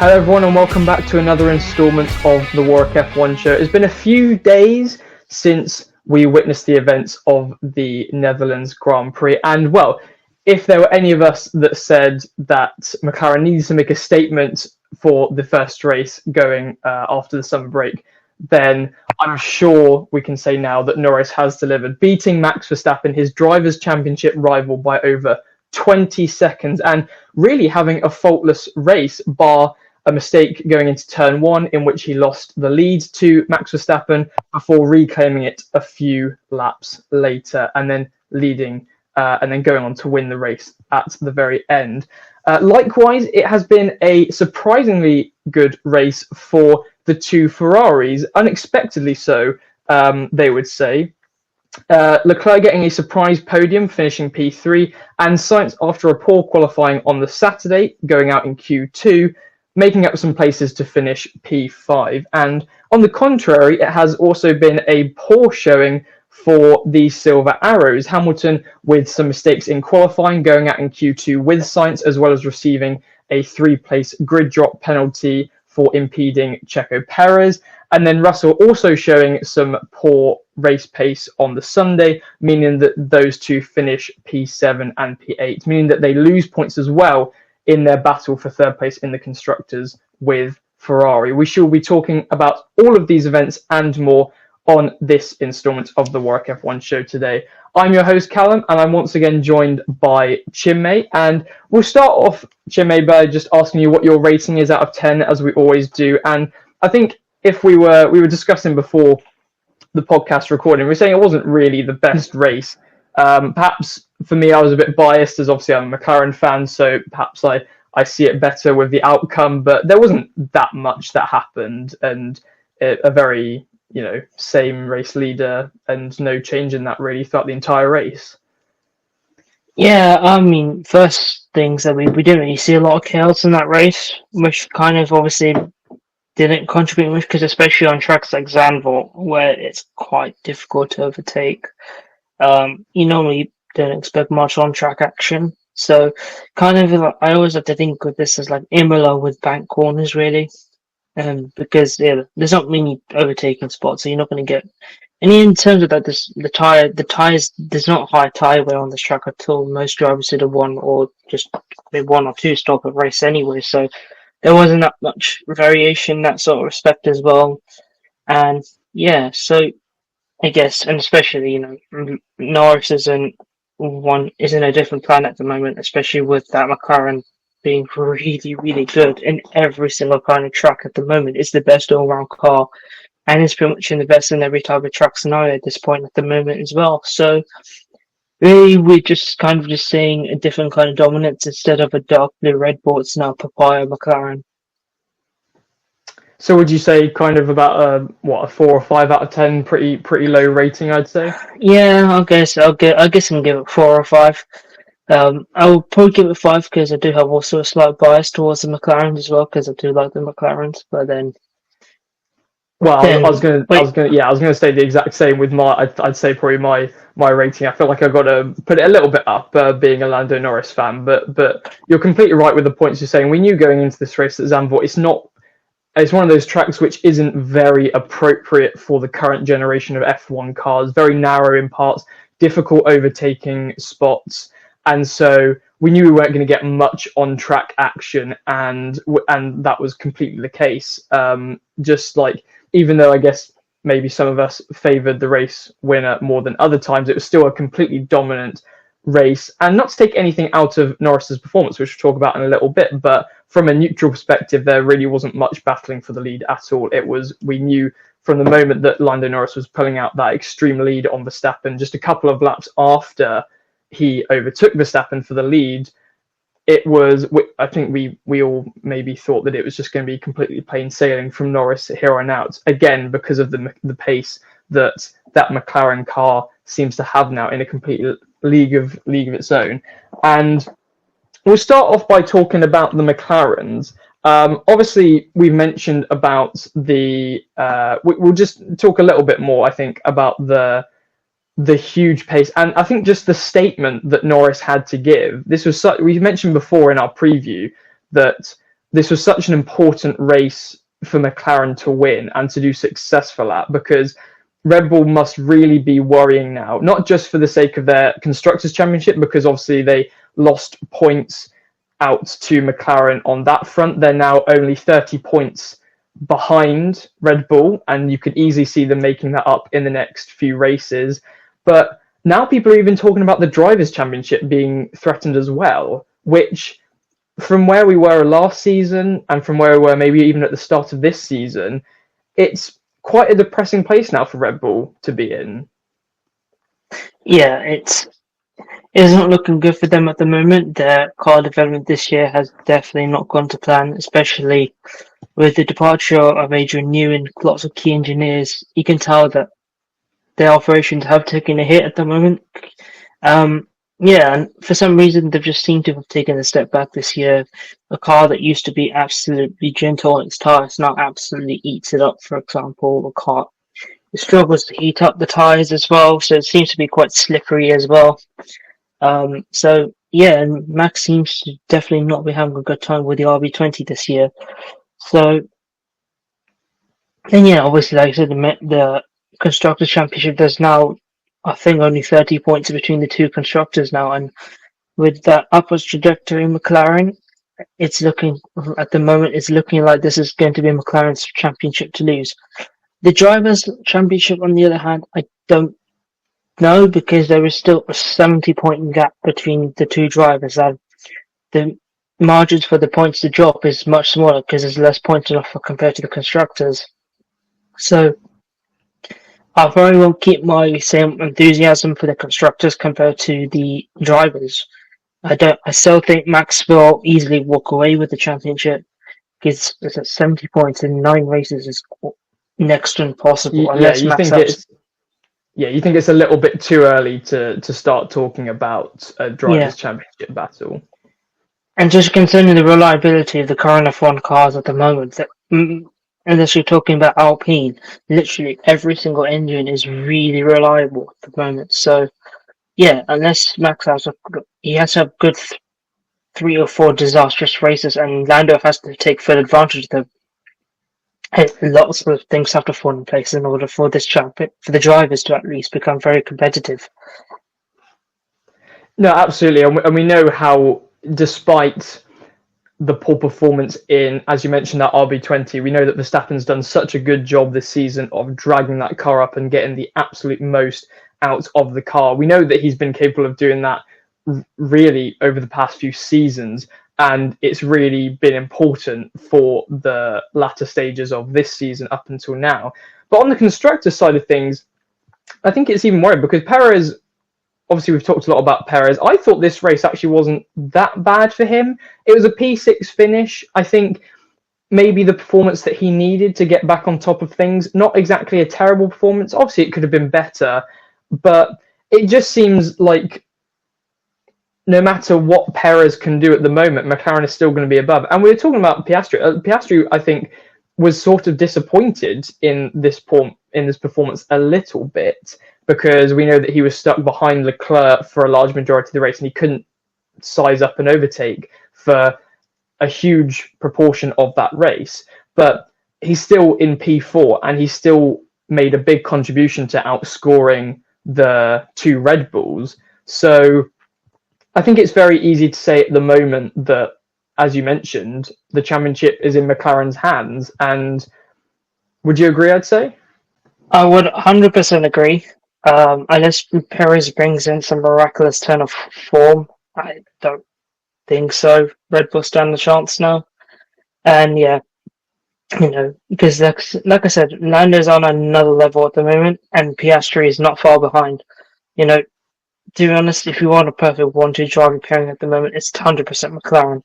Hello everyone and welcome back to another instalment of the Warwick F1 Show. It's been a few days since we witnessed the events of the Netherlands Grand Prix, and well, if there were any of us that said that McLaren needs to make a statement for the first race going after the summer break, then I'm sure we can say now that Norris has delivered, beating Max Verstappen, his Drivers' Championship rival, by over 20 seconds, and really having a faultless race, bar a mistake going into turn one in which he lost the lead to Max Verstappen before reclaiming it a few laps later and then leading and then going on to win the race at the very end. Likewise, it has been a surprisingly good race for the two Ferraris, unexpectedly so, they would say. Leclerc getting a surprise podium, finishing P3, and Sainz, after a poor qualifying on the Saturday, going out in Q2, making up some places to finish P5. And on the contrary, it has also been a poor showing for the Silver Arrows. Hamilton with some mistakes in qualifying, going out in Q2 with Sainz, as well as receiving a 3-place grid drop penalty for impeding Checo Perez. And then Russell also showing some poor race pace on the Sunday, meaning that those two finish P7 and P8, meaning that they lose points as well in their battle for third place in the Constructors with Ferrari. We shall be talking about all of these events and more on this instalment of the Warwick F1 Show today. I'm your host, Callum, and I'm once again joined by Chinmay. And we'll start off, Chinmay, by just asking you what your rating is out of 10, as we always do. And I think if we were discussing before the podcast recording, we were saying it wasn't really the best race. Perhaps for me, I was a bit biased, as obviously I'm a McLaren fan, so perhaps I see it better with the outcome, but there wasn't that much that happened, and a very, same race leader and no change in that really throughout the entire race. Yeah, I mean, first things that we didn't really see a lot of chaos in that race, which kind of obviously didn't contribute much, because especially on tracks like Zandvoort, where it's quite difficult to overtake, you normally don't expect much on-track action. So kind of, I always have to think of this as like Imola with bank corners, really. Because there's not many overtaking spots, so you're not going to get. And in terms of that, the tires, there's not high tire wear on this track at all. Most drivers did a one or two stop at race anyway, so there wasn't that much variation in that sort of respect as well. And yeah, so I guess, and especially, Norris isn't a different planet at the moment, especially with that McLaren being really, really good in every single kind of track at the moment. It's the best all-round car, and it's pretty much in the best in every type of track scenario at this point at the moment as well. So really, we're just kind of just seeing a different kind of dominance instead of a dark blue Red Bull. It's now Papaya McLaren. So would you say kind of about a 4 or 5 out of 10, pretty low rating, I'd say? Yeah, I guess I'm gonna give it 4 or 5. I'll probably give it 5 because I do have also a slight bias towards the McLarens as well, because I do like the McLarens. But then, I was gonna say the exact same with I'd say probably my rating. I feel like I've got to put it a little bit up, being a Lando Norris fan. But you're completely right with the points you're saying. We knew going into this race at Zandvoort, it's one of those tracks which isn't very appropriate for the current generation of F1 cars. Very narrow in parts, difficult overtaking spots. And so we knew we weren't going to get much on-track action, and that was completely the case. Just like, even though I guess maybe some of us favoured the race winner more than other times, it was still a completely dominant race. And not to take anything out of Norris's performance, which we'll talk about in a little bit, but from a neutral perspective, there really wasn't much battling for the lead at all. We knew from the moment that Lando Norris was pulling out that extreme lead on Verstappen, just a couple of laps after he overtook Verstappen for the lead, I think we all maybe thought that it was just going to be completely plain sailing from Norris here on out, again, because of the pace that McLaren car seems to have now in a complete league of its own. And we'll start off by talking about the McLarens. Obviously, we mentioned about we'll just talk a little bit more, I think, about the huge pace, and I think just the statement that Norris had to give. This was we mentioned before in our preview that this was such an important race for McLaren to win and to do successful at, because Red Bull must really be worrying now, not just for the sake of their Constructors Championship, because obviously they lost points out to McLaren on that front. They're now only 30 points behind Red Bull, and you could easily see them making that up in the next few races. But now people are even talking about the Drivers' Championship being threatened as well, which, from where we were last season and from where we were maybe even at the start of this season, it's quite a depressing place now for Red Bull to be in. Yeah, it isn't looking good for them at the moment. Their car development this year has definitely not gone to plan, especially with the departure of Adrian Newey and lots of key engineers. You can tell that their operations have taken a hit at the moment. Yeah, and for some reason they've just seemed to have taken a step back this year. A car that used to be absolutely gentle on its tyres now absolutely eats it up, for example. A car struggles to heat up the tyres as well, so it seems to be quite slippery as well. So yeah, and Max seems to definitely not be having a good time with the RB20 this year. So, and yeah, obviously, like I said, the Constructors Championship, there's now, I think, only 30 points between the two constructors now, and with that upwards trajectory in McLaren, it's looking, at the moment, it's looking like this is going to be McLaren's championship to lose. The Drivers' Championship, on the other hand, I don't know, because there is still a 70-point gap between the two drivers, and the margins for the points to drop is much smaller because there's less points to offer compared to the constructors. So I probably won't keep my same enthusiasm for the constructors compared to the drivers. I still think Max will easily walk away with the championship, because it's at 70 points in 9 races is next to impossible. You think it's a little bit too early to start talking about a drivers' championship battle. And just concerning the reliability of the current F1 cars at the moment, unless you're talking about Alpine, literally every single engine is really reliable at the moment. So, yeah, unless Max he has to have good 3 or 4 disastrous races, and Lando has to take full advantage of them. Lots of things have to fall in place in order for this for the drivers to at least become very competitive. No, absolutely, and we know how, despite the poor performance in, as you mentioned, that RB20, we know that Verstappen's done such a good job this season of dragging that car up and getting the absolute most out of the car. We know that he's been capable of doing that really over the past few seasons, and it's really been important for the latter stages of this season up until now. But on the constructor side of things, I think it's even worrying, because Perez, obviously we've talked a lot about Perez. I thought this race actually wasn't that bad for him. It was a P6 finish. I think maybe the performance that he needed to get back on top of things, not exactly a terrible performance. Obviously it could have been better, but it just seems like no matter what Perez can do at the moment, McLaren is still going to be above. And we were talking about Piastri. Piastri, I think, was sort of disappointed in this performance a little bit, because we know that he was stuck behind Leclerc for a large majority of the race, and he couldn't size up and overtake for a huge proportion of that race. But he's still in P4, and he still made a big contribution to outscoring the 2 Red Bulls. So I think it's very easy to say at the moment that, as you mentioned, the championship is in McLaren's hands. And would you agree, I'd say? I would 100% agree. Unless Perez brings in some miraculous turn of form, I don't think so. Red Bull stand a chance now. And yeah, because like I said, Lando's on another level at the moment, and Piastri is not far behind. To be honest, if you want a perfect 1-2 driver pairing at the moment, it's 100% McLaren.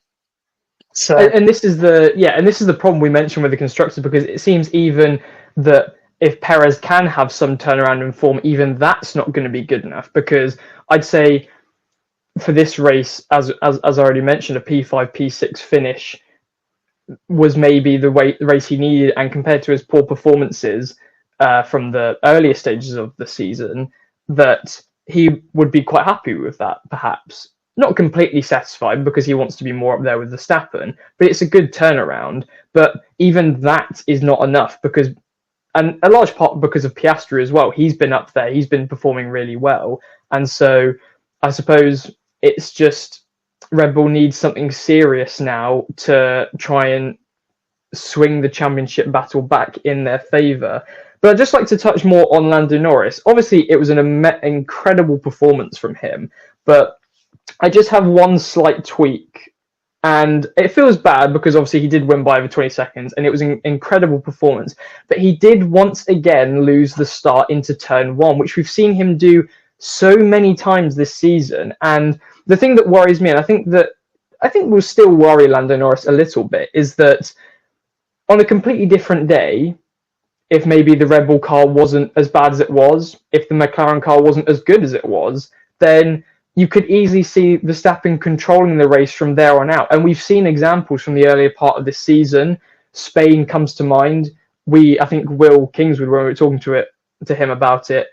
So, and this is the problem we mentioned with the constructors, because it seems even that if Perez can have some turnaround in form, even that's not going to be good enough. Because I'd say for this race, as I already mentioned, a P5, P6 finish was maybe the race he needed, and compared to his poor performances from the earlier stages of the season, that he would be quite happy with that, perhaps. not completely satisfied because he wants to be more up there with Verstappen, but it's a good turnaround. But even that is not enough because, and a large part because of Piastri as well. He's been up there, he's been performing really well. And so I suppose it's just Red Bull needs something serious now to try and swing the championship battle back in their favour. But I'd just like to touch more on Lando Norris. Obviously, it was an incredible performance from him, but I just have one slight tweak. And it feels bad because obviously he did win by over 20 seconds and it was an incredible performance. But he did once again lose the start into turn one, which we've seen him do so many times this season. And the thing that worries me, and I think will still worry Lando Norris a little bit, is that on a completely different day, if maybe the Red Bull car wasn't as bad as it was, if the McLaren car wasn't as good as it was, then you could easily see Verstappen controlling the race from there on out. And we've seen examples from the earlier part of this season. Spain comes to mind. I think Will Kingswood, when we were talking to him about it,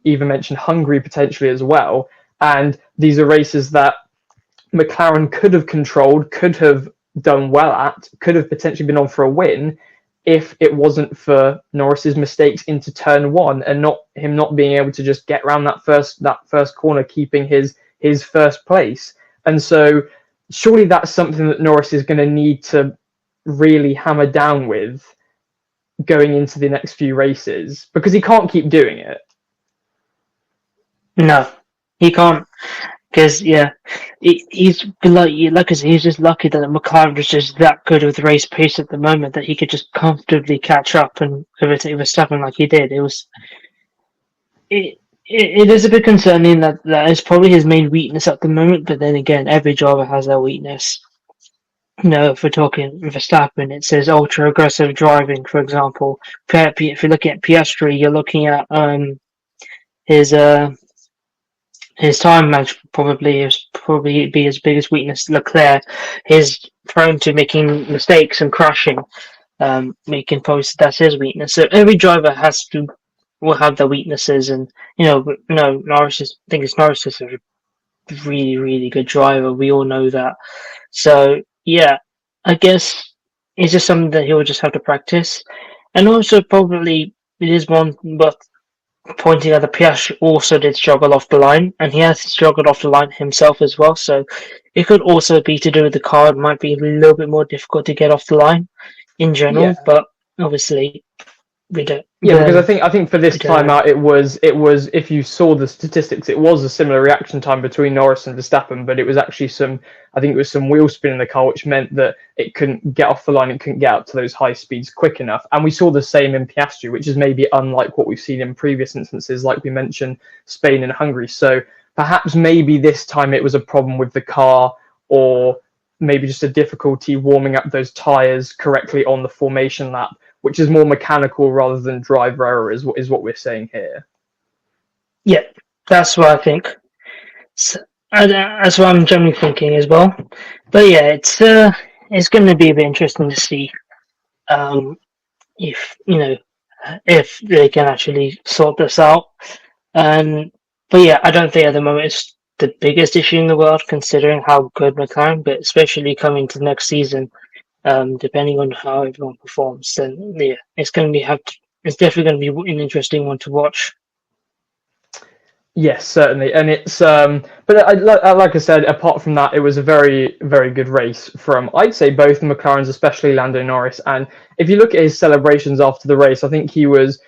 even mentioned Hungary potentially as well. And these are races that McLaren could have controlled, could have done well at, could have potentially been on for a win if it wasn't for Norris's mistakes into turn one and not being able to just get around that first corner, keeping his first place. And so surely that's something that Norris is going to need to really hammer down with going into the next few races, because he can't keep doing it. No, he can't. Because he's like I said, he's just lucky that McLaren was just that good with race pace at the moment that he could just comfortably catch up and overtake Verstappen like he did. It is a bit concerning that is probably his main weakness at the moment. But then again, every driver has their weakness. If we're talking Verstappen, it says ultra aggressive driving, for example. If you're looking at Piastri, you're looking at his time match probably be his biggest weakness. Leclerc is prone to making mistakes and crashing. Making posts, that's his weakness. So every driver will have their weaknesses, and Norris is a really, really good driver. We all know that. So yeah, I guess it's just something that he will just have to practice, and also probably it is one, but pointing out that Piastri also did struggle off the line, and he has struggled off the line himself as well. So it could also be to do with the car. It might be a little bit more difficult to get off the line in general, but obviously we don't. Yeah, because I think for this time out, it was if you saw the statistics, it was a similar reaction time between Norris and Verstappen, but it was actually some wheel spin in the car, which meant that it couldn't get off the line, it couldn't get up to those high speeds quick enough. And we saw the same in Piastri, which is maybe unlike what we've seen in previous instances, like we mentioned, Spain and Hungary. So perhaps maybe this time it was a problem with the car, or maybe just a difficulty warming up those tyres correctly on the formation lap, which is more mechanical rather than driver error, is what we're saying here. Yeah, that's what I think. So, that's what I'm generally thinking as well. But yeah, it's going to be a bit interesting to see if they can actually sort this out. But yeah, I don't think at the moment it's the biggest issue in the world, considering how good McLaren, but especially coming to next season. Depending on how everyone performs, then yeah, it's definitely going to be an interesting one to watch. Yes, certainly, and it's but like I said, apart from that, it was a very, very good race from, I'd say, both the McLarens, especially Lando Norris. And if you look at his celebrations after the race, I think it was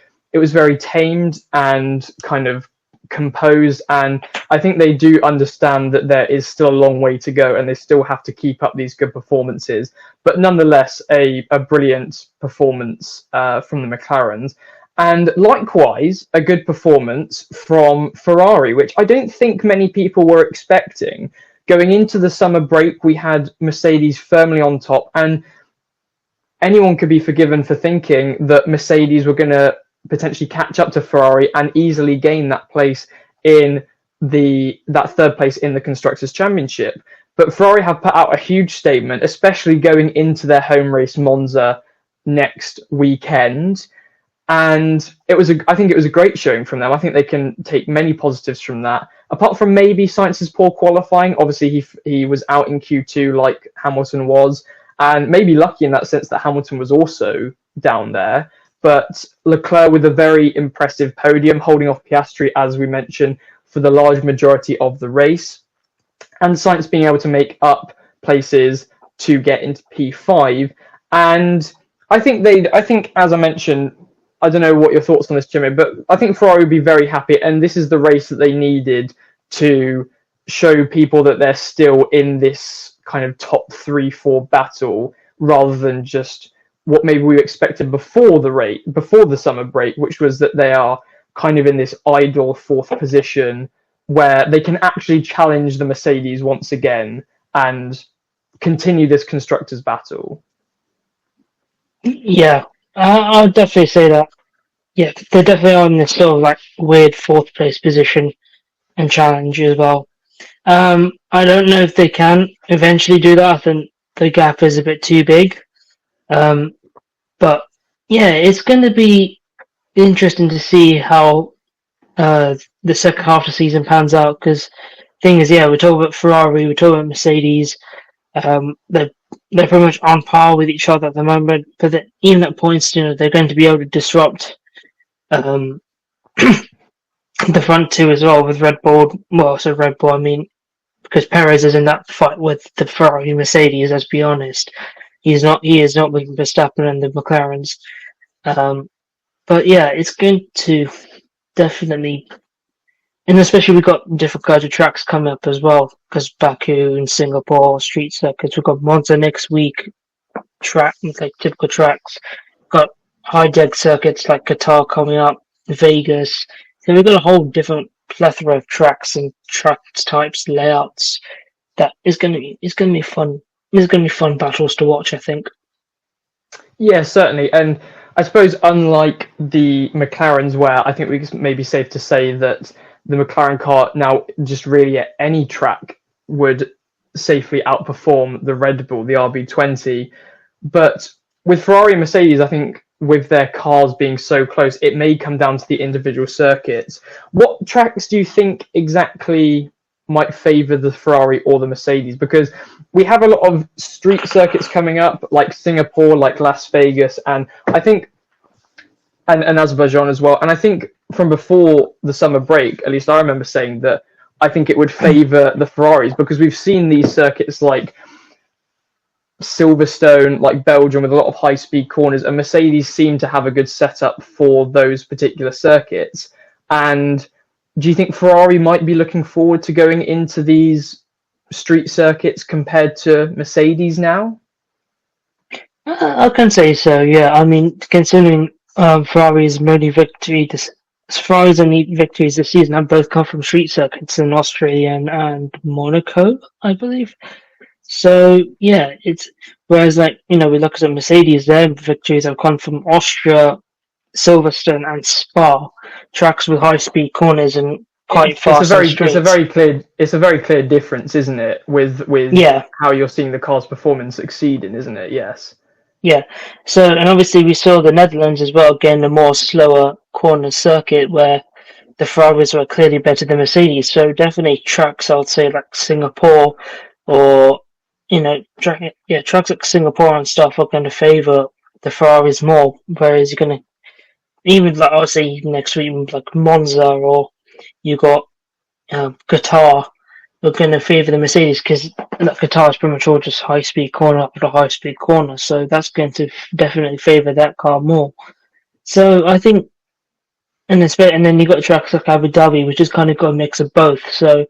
very tamed and kind of composed, and I think they do understand that there is still a long way to go and they still have to keep up these good performances, but nonetheless a brilliant performance from the McLarens, and likewise a good performance from Ferrari, which I don't think many people were expecting. Going into the summer break, we had Mercedes firmly on top, and anyone could be forgiven for thinking that Mercedes were going to potentially catch up to Ferrari and easily gain that place in that third place in the Constructors Championship. But Ferrari have put out a huge statement, especially going into their home race Monza next weekend. And I think it was a great showing from them. I think they can take many positives from that. apart from maybe Sainz's poor qualifying, obviously he was out in Q2 like Hamilton was, and maybe lucky in that sense that Hamilton was also down there. But Leclerc with a very impressive podium, holding off Piastri, as we mentioned, for the large majority of the race. And Sainz being able to make up places to get into P5. And I think, as I mentioned, I don't know what your thoughts on this, Jimmy, but I think Ferrari would be very happy. And this is the race that they needed to show people that they're still in this kind of top 3-4 battle, rather than just what maybe we expected before the summer break, which was that they are kind of in this idle fourth position where they can actually challenge the Mercedes once again and continue this constructors battle. Yeah, I'll definitely say that. Yeah, they're definitely on this sort of like weird fourth place position and challenge as well. I don't know if they can eventually do that. I think the gap is a bit too big. But yeah, it's going to be interesting to see how the second half of the season pans out. Because thing is, yeah, we're talking about Ferrari, we're talking about Mercedes. They're pretty much on par with each other at the moment. But even at points, they're going to be able to disrupt the front two as well with Red Bull. Well, so Red Bull, I mean, because Perez is in that fight with the Ferrari and Mercedes. Let's be honest, he is not with Verstappen and the McLarens. But yeah, it's going to definitely, and especially we've got different kinds of tracks coming up as well, because Baku and Singapore street circuits. We've got Monza next week, like typical tracks. Got high deck circuits like Qatar coming up, Vegas. So we've got a whole different plethora of tracks and track types, layouts. That is going to be fun. There's going to be fun battles to watch, I think. Yeah, certainly. And I suppose unlike the McLarens, where I think we may be safe to say that the McLaren car now just really at any track would safely outperform the Red Bull, the RB20. But with Ferrari and Mercedes, I think with their cars being so close, it may come down to the individual circuits. What tracks do you think exactly might favour the Ferrari or the Mercedes? Because we have a lot of street circuits coming up, like Singapore, like Las Vegas, and I think, and Azerbaijan as well. And I think from before the summer break, at least I remember saying that I think it would favour the Ferraris, because we've seen these circuits like Silverstone, like Belgium, with a lot of high-speed corners, and Mercedes seem to have a good setup for those particular circuits. And do you think Ferrari might be looking forward to going into these street circuits compared to Mercedes now? I can say so, yeah. I mean, considering Ferrari's only victories this season have both come from street circuits in Austria and Monaco, I believe. So yeah, it's whereas we look at Mercedes, their victories have come from Austria, Silverstone, and Spa, tracks with high speed corners and quite fast. It's a very clear difference, isn't it? With how you're seeing the car's performance exceeding, isn't it? Yes. Yeah. So, and obviously we saw the Netherlands as well getting a more slower corner circuit where the Ferraris were clearly better than Mercedes. So definitely tracks, I would say, like Singapore or tracks like Singapore and stuff are going to favour the Ferraris more, whereas you're going to, even like I'll say next week, like Monza or you got Qatar, are going to favour the Mercedes, because Qatar is pretty much all just high speed corner after high speed corner, so that's going to definitely favour that car more. So I think, and then you got tracks like Abu Dhabi, which has kind of got a mix of both. So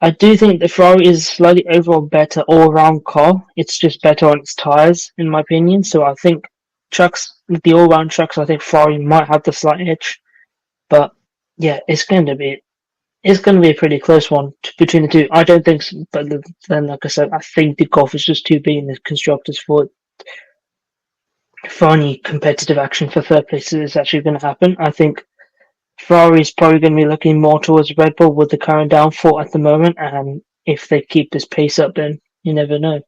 I do think the Ferrari is slightly overall better all-round car. It's just better on its tyres, in my opinion. So I think the all-round tracks, I think Ferrari might have the slight edge. But yeah, it's going to be a pretty close one between the two. I don't think, but then like I said, I think the gulf is just too big in the constructors for any competitive action for third place is actually going to happen. I think Ferrari's probably going to be looking more towards Red Bull with the current downfall at the moment, and if they keep this pace up, then you never know.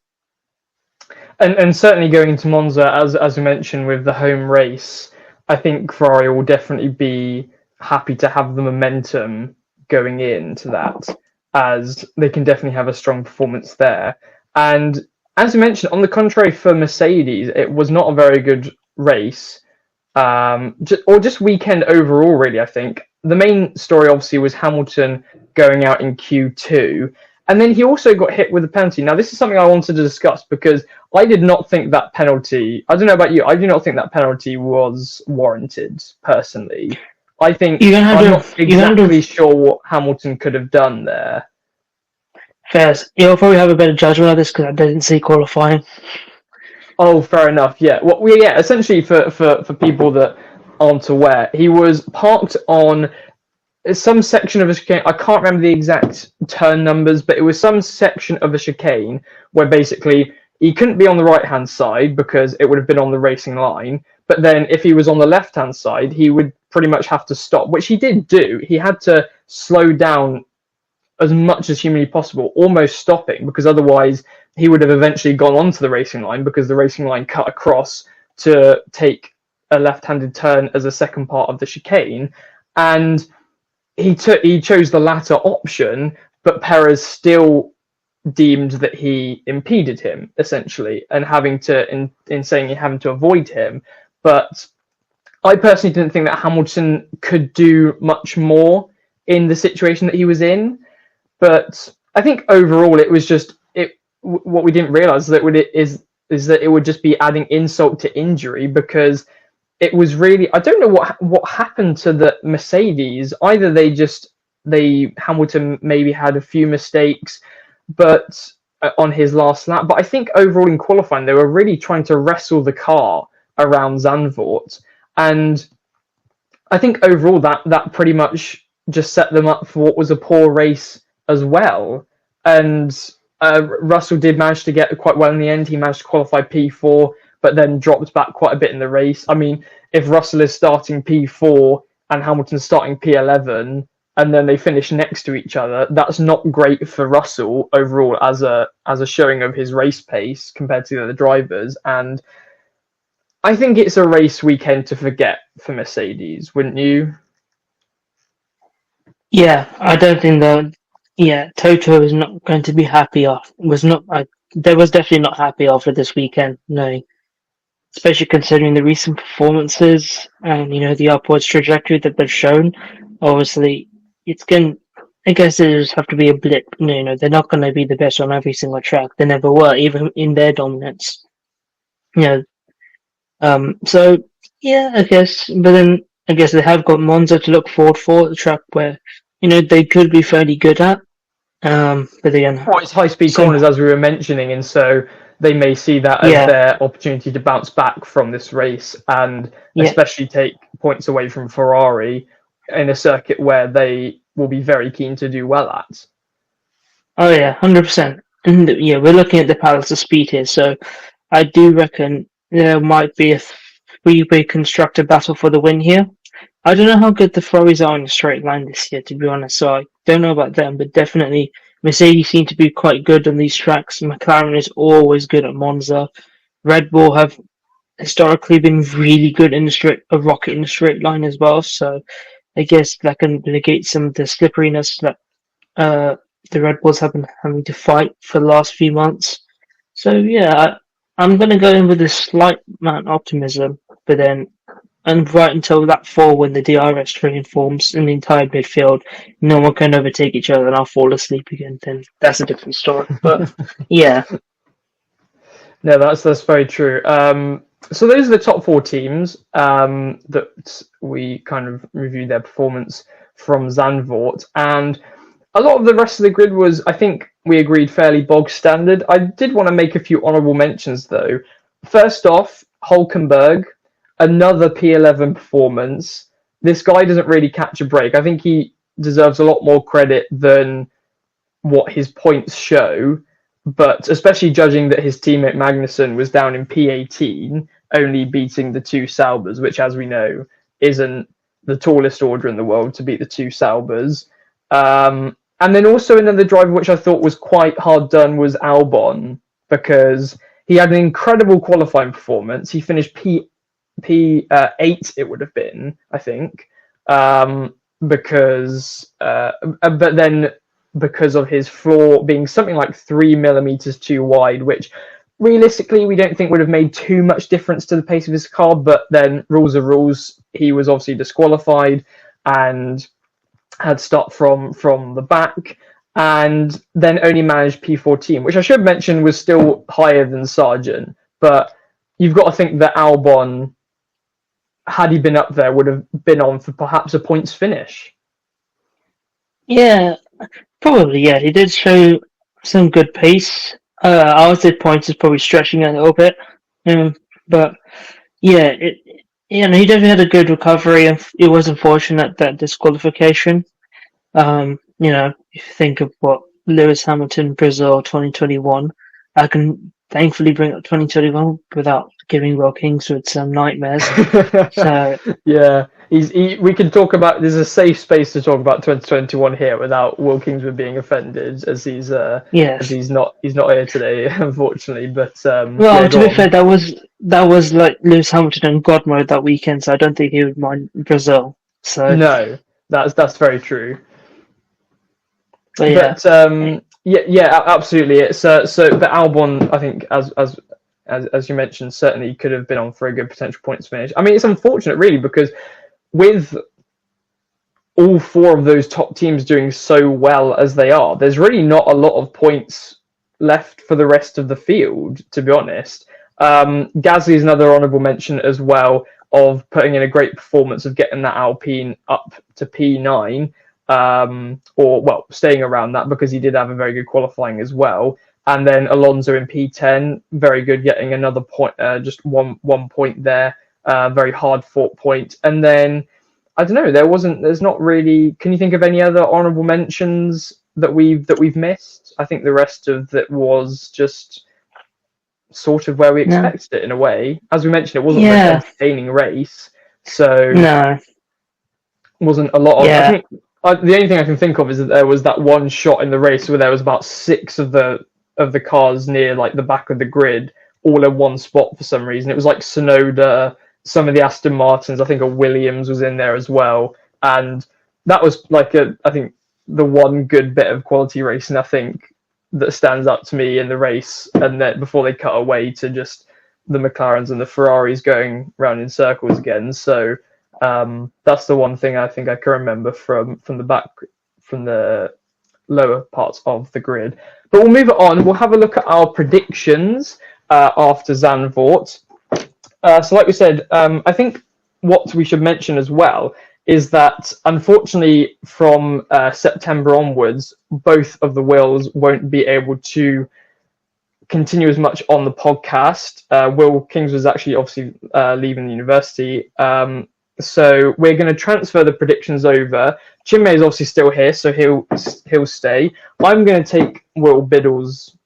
And certainly going into Monza, as we mentioned, with the home race, I think Ferrari will definitely be happy to have the momentum going into that, as they can definitely have a strong performance there. And as you mentioned, on the contrary for Mercedes, it was not a very good race, just weekend overall, really, I think. The main story, obviously, was Hamilton going out in Q2, and then he also got hit with a penalty. Now, this is something I wanted to discuss because I did not think that penalty, I don't know about you, I do not think that penalty was warranted, personally. I think I'm not exactly sure what Hamilton could have done there. Fairs. You'll probably have a better judgment of this because I didn't see qualifying. Oh, fair enough. Yeah. Well, essentially, for people that aren't aware, he was parked on some section of a chicane. I can't remember the exact turn numbers, but it was some section of a chicane where basically he couldn't be on the right-hand side because it would have been on the racing line. But then if he was on the left-hand side, he would pretty much have to stop, which he did do. He had to slow down as much as humanly possible, almost stopping, because otherwise he would have eventually gone onto the racing line because the racing line cut across to take a left-handed turn as a second part of the chicane. And he chose the latter option, but Perez still deemed that he impeded him, essentially, and having to avoid him. But I personally didn't think that Hamilton could do much more in the situation that he was in. But I think overall it was just what we didn't realise is that it would just be adding insult to injury, because it was really, I don't know what happened to the Mercedes. Either Hamilton maybe had a few mistakes, but on his last lap. But I think overall in qualifying they were really trying to wrestle the car around Zandvoort, and I think overall that pretty much just set them up for what was a poor race as well. And Russell did manage to get quite well in the end. He managed to qualify P4, but then dropped back quite a bit in the race. I mean, if Russell is starting P4 and Hamilton's starting P11, and then they finish next to each other, that's not great for Russell overall as a showing of his race pace compared to the other drivers. And I think it's a race weekend to forget for Mercedes, wouldn't you? Yeah, I don't think that. Yeah, Toto is not going to be happy. They was definitely not happy after this weekend. No, especially considering the recent performances and the upwards trajectory that they've shown. Obviously, I guess it just have to be a blip. They're not going to be the best on every single track. They never were, even in their dominance. So yeah, I guess. But then I guess they have got Monza to look forward for, the track where they could be fairly good at. But again, it's high-speed corners, as we were mentioning, and so they may see that as their opportunity to bounce back from this race, and especially take points away from Ferrari in a circuit where they will be very keen to do well at. Oh yeah, 100%. And we're looking at the Palace of Speed here, so I do reckon there might be a three-way constructor battle for the win here. I don't know how good the Ferraris are in a straight line this year, to be honest, so I don't know about them, but definitely Mercedes seem to be quite good on these tracks. McLaren is always good at Monza. Red Bull have historically been really good in a rocket in a straight line as well, so I guess that can negate some of the slipperiness that the Red Bulls have been having to fight for the last few months. So yeah, I'm going to go in with a slight amount of optimism, but then right until that fall when the DRS train forms in the entire midfield, no one can overtake each other and I'll fall asleep again, then that's a different story. But yeah. No, that's very true. So those are the top four teams that we kind of reviewed their performance from Zandvoort. And a lot of the rest of the grid was, I think we agreed, fairly bog standard. I did want to make a few honourable mentions though. First off, Hulkenberg, another P11 performance. This guy doesn't really catch a break. I think he deserves a lot more credit than what his points show, but especially judging that his teammate Magnussen was down in P18, only beating the two Saubers, which, as we know, isn't the tallest order in the world to beat the two Saubers. And then also another driver which I thought was quite hard done was Albon, because he had an incredible qualifying performance. He finished P8, it would have been, I think. but then because of his floor being something like 3 millimeters too wide, which realistically we don't think would have made too much difference to the pace of his car. But then rules are rules. He was obviously disqualified and had to start from the back, and then only managed P14, which I should mention was still higher than Sargent. But you've got to think that Albon, had he been up there, would have been on for perhaps a points finish. Yeah, probably. Yeah, he did show some good pace. I would say points is probably stretching it a little bit, but yeah, he definitely had a good recovery, and it was unfortunate that disqualification. If you think of what Lewis Hamilton, Brazil 2021, I can thankfully bring up 2021 without giving Will Kingswood some nightmares. So yeah, we can talk about. There's a safe space to talk about 2021 here without Will Kingswood being offended, as he's not here today, unfortunately. But to be fair, that was like Lewis Hamilton in God mode that weekend, so I don't think he would mind Brazil. So no, that's very true. But yeah, absolutely. It's but Albon, I think, as you mentioned, certainly could have been on for a good potential points finish. I mean, it's unfortunate, really, because with all four of those top teams doing so well as they are, there's really not a lot of points left for the rest of the field, to be honest. Gasly is another honourable mention as well, of putting in a great performance of getting that Alpine up to P9. Staying around that, because he did have a very good qualifying as well. And then Alonso in P10, very good, getting another point, just one point there, very hard fought point. And then I don't know, there's not really. Can you think of any other honourable mentions that we've missed? I think the rest of that was just sort of where we expected it in a way. As we mentioned, it wasn't an entertaining race, so wasn't a lot of. I think the only thing I can think of is that there was that one shot in the race where there was about 6 of the cars near like the back of the grid, all in one spot for some reason. It was like Sonoda, some of the Aston Martins, I think a Williams was in there as well, and that was like I think the one good bit of quality racing I think that stands out to me in the race. And then before they cut away to just the McLarens and the Ferraris going round in circles again. So that's the one thing I think I can remember from the lower parts of the grid. But we'll move it on. We'll have a look at our predictions after Zandvoort. So like we said, I think what we should mention as well is that unfortunately from September onwards, both of the Wills won't be able to continue as much on the podcast. Will Kings was actually obviously leaving the university. So we're going to transfer the predictions over. Chinmay is obviously still here, so he'll stay. I'm going to take Will Biddle's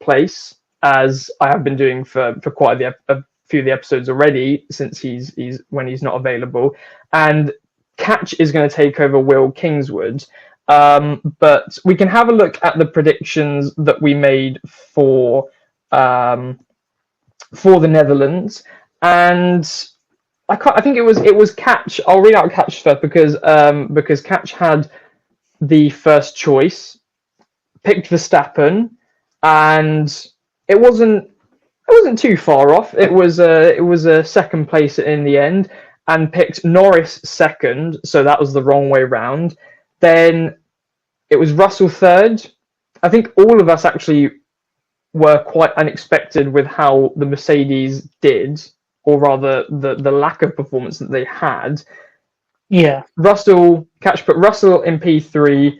place, as I have been doing for quite a few of the episodes already, since he's not available. And Catch is going to take over Will Kingswood. But we can have a look at the predictions that we made for the Netherlands, and I think it was Catch. I'll read out Catch first because Catch had the first choice, picked Verstappen, and it wasn't too far off. It was a second place in the end, and picked Norris second, so that was the wrong way round. Then it was Russell third. I think all of us actually were quite unexpected with how the Mercedes did, or rather the lack of performance that they had. Yeah. Catch put Russell in P3,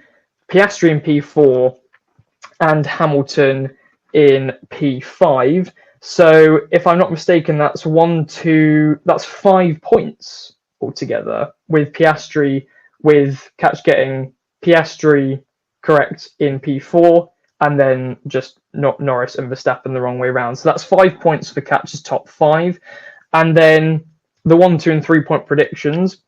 Piastri in P4, and Hamilton in P5. So if I'm not mistaken, that's 5 points altogether, with Piastri, with Catch getting Piastri correct in P4, and then just Norris and Verstappen the wrong way around. So that's 5 points for Catch's top 5. And then the 1, 2, and 3 point predictions.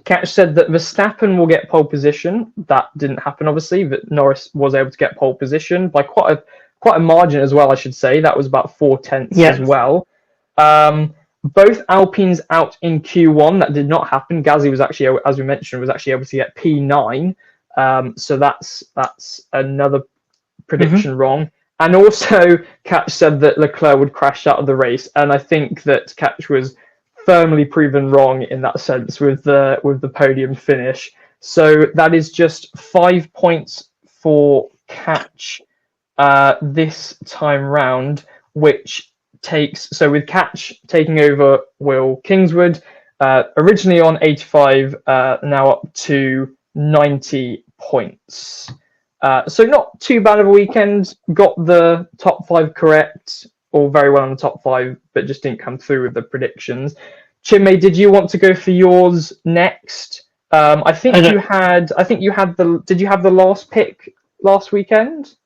Catch said that Verstappen will get pole position. That didn't happen, obviously, but Norris was able to get pole position by quite a margin as well, I should say. That was about 4 tenths as well. both Alpines out in Q1. That did not happen. Gasly was actually, as we mentioned, was actually able to get P9. So that's another prediction wrong. And also, Catch said that Leclerc would crash out of the race, and I think that Catch was firmly proven wrong in that sense with the podium finish. So that is just 5 points for Catch this time round, which takes, so with Catch taking over Will Kingswood, originally on 85, now up to 90 points. So not too bad of a weekend. Got the top 5 correct, all very well in the top 5, but just didn't come through with the predictions. Chinmay, did you want to go for yours next? I think you had the. Did you have the last pick last weekend?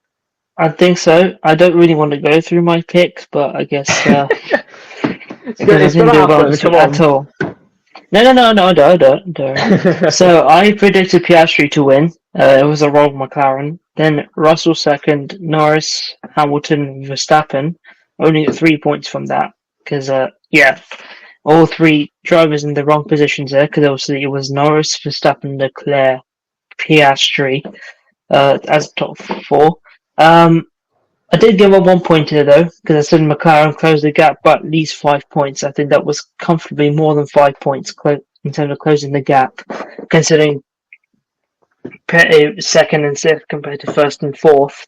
I think so. I don't really want to go through my picks, but I guess It's gonna happen. Come on. at all. No, don't. So I predicted Piastri to win. It was a wrong McLaren. Then Russell second, Norris, Hamilton, Verstappen. Only 3 points from that because all 3 drivers in the wrong positions there. Because obviously it was Norris, Verstappen, Leclerc, Piastri as top 4. I did give up 1 point here though, because I said McLaren closed the gap by at least 5 points. I think that was comfortably more than 5 points in terms of closing the gap, considering second and sixth compared to first and fourth.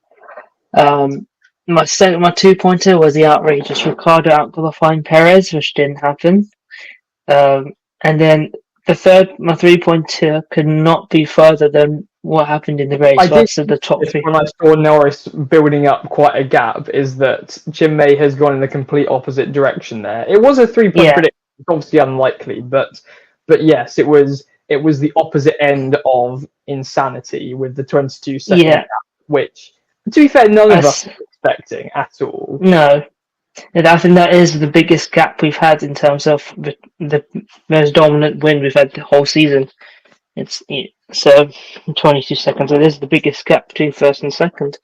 My 2 pointer was the outrageous Ricciardo out-qualifying Perez, which didn't happen. And then my 3 pointer could not be further than what happened in the race. The top 3. When I saw Norris building up quite a gap, is that Chinmay has gone in the complete opposite direction there. It was a 3-point prediction, obviously unlikely, but yes, it was the opposite end of insanity with the 22-second gap, which, to be fair, none of us were expecting at all. No. And I think that is the biggest gap we've had in terms of the most dominant win we've had the whole season. It's 22 seconds. It is the biggest gap between first and second.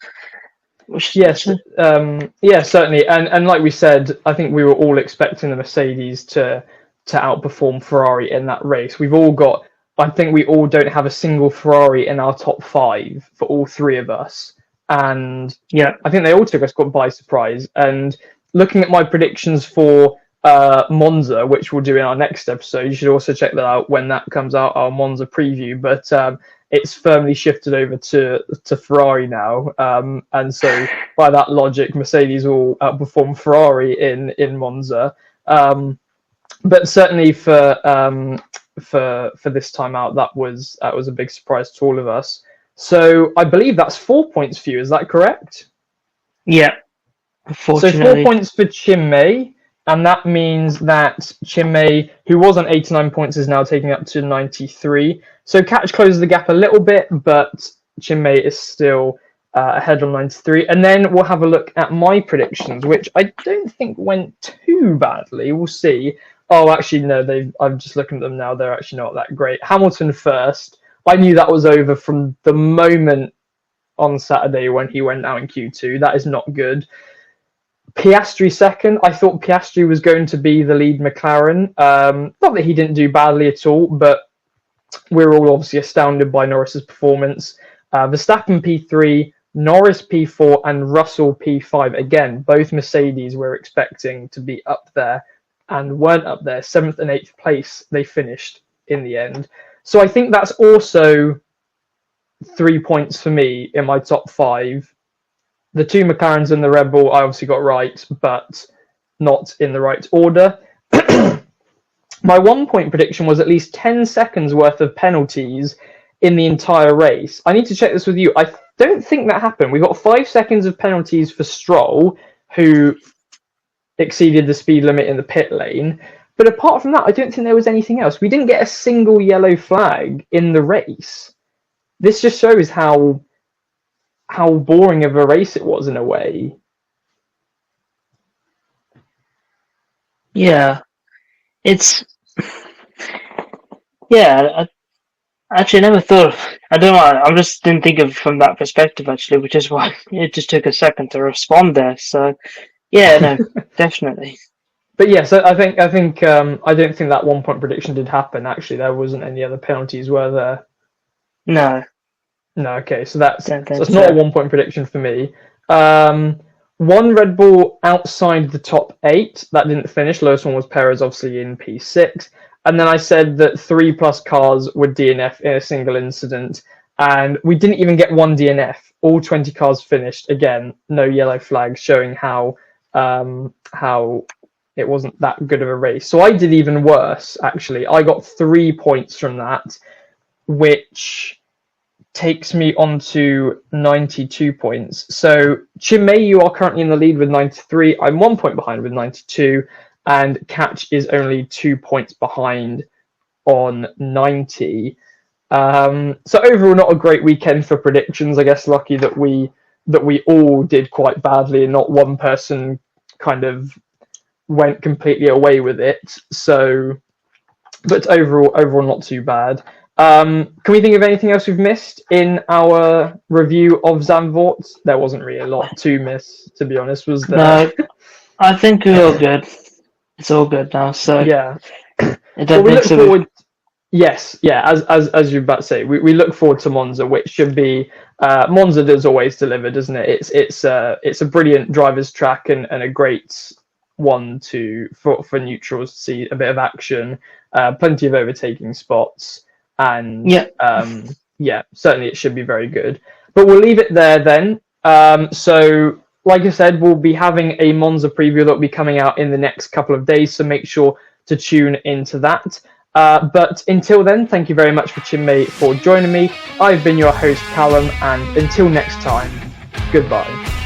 Yes, certainly. And like we said, I think we were all expecting the Mercedes to outperform Ferrari in that race. I think we all don't have a single Ferrari in our top 5 for all 3 of us. And I think they all took us by surprise. And looking at my predictions for Monza, which we'll do in our next episode, you should also check that out when that comes out, our Monza preview. But it's firmly shifted over to Ferrari now, and so by that logic, Mercedes will outperform Ferrari in Monza. But certainly for this time out, that was a big surprise to all of us. So I believe that's 4 points for you. Is that correct? Yeah. So 4 points for Chinmay. And that means that Chinmay, who was on 89 points, is now taking up to 93. So Catch closes the gap a little bit, but Chinmay is still ahead on 93. And then we'll have a look at my predictions, which I don't think went too badly. We'll see. Oh, actually, no, I'm just looking at them now. They're actually not that great. Hamilton first. I knew that was over from the moment on Saturday when he went out in Q2. That is not good. Piastri second. I thought Piastri was going to be the lead McLaren. Not that he didn't do badly at all, but we're all obviously astounded by Norris's performance. Verstappen P3, Norris P4, and Russell P5. Again, both Mercedes were expecting to be up there and weren't up there. 7th and 8th place they finished in the end. So I think that's also 3 points for me in my top 5. The 2 McLarens and the Red Bull I obviously got right, but not in the right order. My 1 point prediction was at least 10 seconds worth of penalties in the entire race. I need to check this with you. I don't think that happened. We got 5 seconds of penalties for Stroll, who exceeded the speed limit in the pit lane. But apart from that, I don't think there was anything else. We didn't get a single yellow flag in the race. This just shows how boring of a race it was in a way. Yeah. I actually never thought I don't know, I just didn't think of it from that perspective actually, which is why it just took a second to respond there. So, yeah, no, definitely. But yes, I think I don't think that 1 point prediction did happen. Actually, there wasn't any other penalties, were there? No, No. Okay, so that's don't so think it's not a so. 1 point prediction for me. One Red Bull outside the top 8 that didn't finish. Lowest one was Perez, obviously in P6. And then I said that 3+ cars would DNF in a single incident, and we didn't even get one DNF. All 20 cars finished. Again, no yellow flags, showing how it wasn't that good of a race. So I did even worse, actually. I got 3 points from that, which takes me on to 92 points. So Chinmay, you are currently in the lead with 93. I'm 1 point behind with 92, and Catch is only 2 points behind on 90. So overall, not a great weekend for predictions. I guess lucky that we all did quite badly, and not one person kind of went completely away with it. So, but overall, not too bad. Can we think of anything else we've missed in our review of Zandvoort? There wasn't really a lot to miss, to be honest, was there? No, I think we're all good. It's all good now. So Yeah. I Well, don't we think look so. forward. Yes, yeah. As you're about to say, we look forward to Monza, which should be Monza does always deliver, doesn't it? It's a brilliant drivers' track and a great one for neutrals to see a bit of action, plenty of overtaking spots, and Yeah. certainly it should be very good. But we'll leave it there then. So, like I said, we'll be having a Monza preview that will be coming out in the next couple of days, so make sure to tune into that. But until then, thank you very much for Chinmay for joining me. I've been your host, Callum, and until next time, goodbye.